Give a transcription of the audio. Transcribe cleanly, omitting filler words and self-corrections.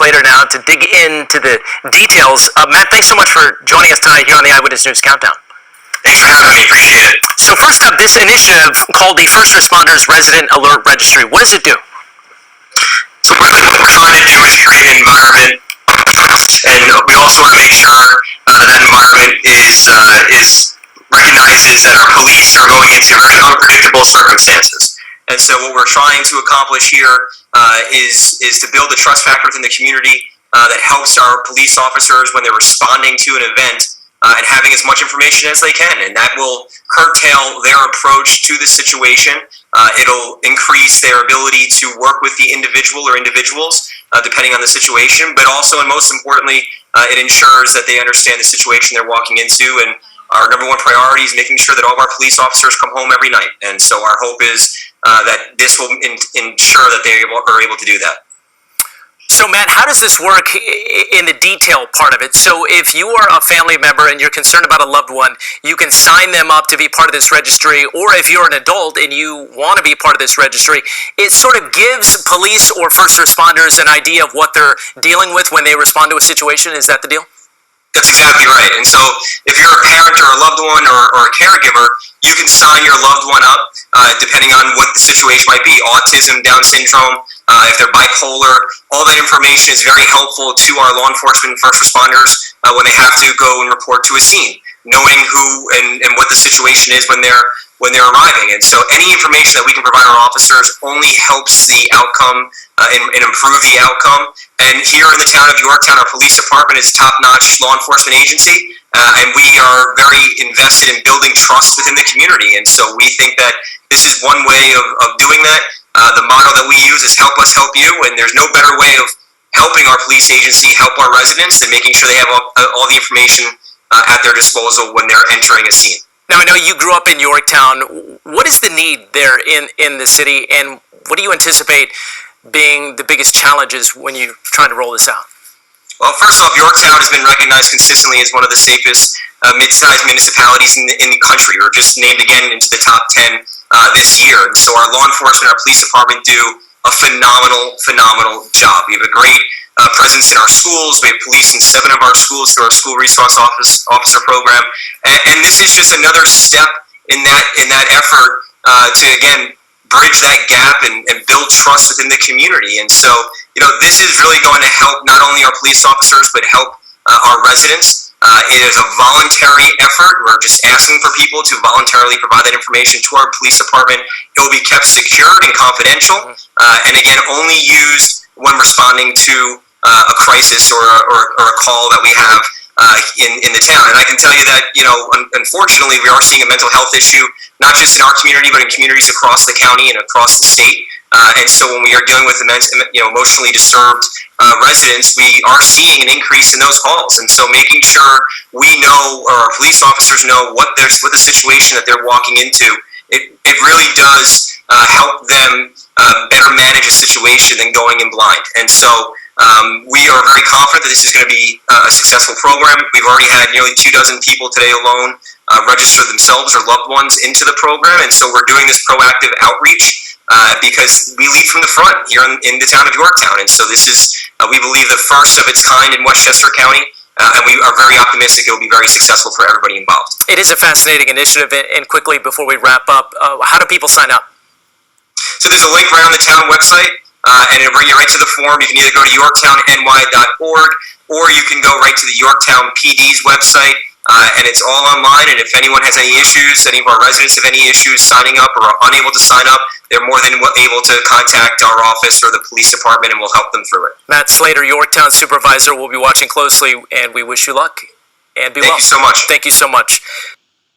Slater now to dig into the details. Matt, thanks so much for joining us tonight here on the Eyewitness News Countdown. Thanks for having me. Appreciate it. So first up, this initiative called the First Responders Resident Alert Registry. What does it do? So really what we're trying to do is create an environment of trust, and we also want to make sure that environment is recognizes that our police are going into very unpredictable circumstances. And so what we're trying to accomplish here is to build a trust factor within the community that helps our police officers when they're responding to an event and having as much information as they can. And that will curtail their approach to the situation. It'll increase their ability to work with the individual or individuals, depending on the situation. But also, and most importantly, it ensures that they understand the situation they're walking into. And our number one priority is making sure that all of our police officers come home every night. And so our hope is that this will ensure that they are able to do that. So Matt, how does this work in the detail part of it? So if you are a family member and you're concerned about a loved one, you can sign them up to be part of this registry, or if you're an adult and you want to be part of this registry, it sort of gives police or first responders an idea of what they're dealing with when they respond to a situation. Is that the deal? That's exactly right. And so if you're a parent or a loved one or a caregiver, you can sign your loved one up depending on what the situation might be. Autism, Down syndrome, if they're bipolar, all that information is very helpful to our law enforcement and first responders when they have to go and report to a scene, knowing who and what the situation is when they're arriving. And so any information that we can provide our officers only helps the outcome and improve the outcome. And here in the town of Yorktown, our police department is a top-notch law enforcement agency, and we are very invested in building trust within the community. And so we think that this is one way of doing that. The motto that we use is help us help you, and there's no better way of helping our police agency help our residents than making sure they have all the information at their disposal when they're entering a scene. Now, I know you grew up in Yorktown. What is the need there in the city, and what do you anticipate being the biggest challenges when you're trying to roll this out? Well, first off, Yorktown has been recognized consistently as one of the safest mid-sized municipalities in the country. We're just named again into the top 10 this year. And so our law enforcement, our police department do a phenomenal job. We have a great presence in our schools. We have police in 7 of our schools through our school resource officer program. And this is just another step in that effort to, again, bridge that gap and build trust within the community. And so, this is really going to help not only our police officers, but help our residents. It is a voluntary effort. We're just asking for people to voluntarily provide that information to our police department. It will be kept secured and confidential, and again, only used when responding to a crisis or a call that we have in the town. And I can tell you that, unfortunately, we are seeing a mental health issue, not just in our community, but in communities across the county and across the state. And so when we are dealing with emotionally disturbed residents, we are seeing an increase in those calls. And so making sure we know, or our police officers know, what the situation that they're walking into, it really does help them better manage a situation than going in blind. And so we are very confident that this is going to be a successful program. We've already had nearly 24 people today alone register themselves or loved ones into the program. And so we're doing this proactive outreach because we lead from the front here in the town of Yorktown. And so this is, we believe, the first of its kind in Westchester County. And we are very optimistic it will be very successful for everybody involved. It is a fascinating initiative. And quickly, before we wrap up, how do people sign up? So there's a link right on the town website, and it'll bring you right to the form. You can either go to yorktownny.org, or you can go right to the Yorktown PD's website, and it's all online. And if anyone has any issues, any of our residents have any issues signing up or are unable to sign up, they're more than able to contact our office or the police department, and we'll help them through it. Matt Slater, Yorktown Supervisor, will be watching closely, and we wish you luck. And be well. Thank you so much. Thank you so much.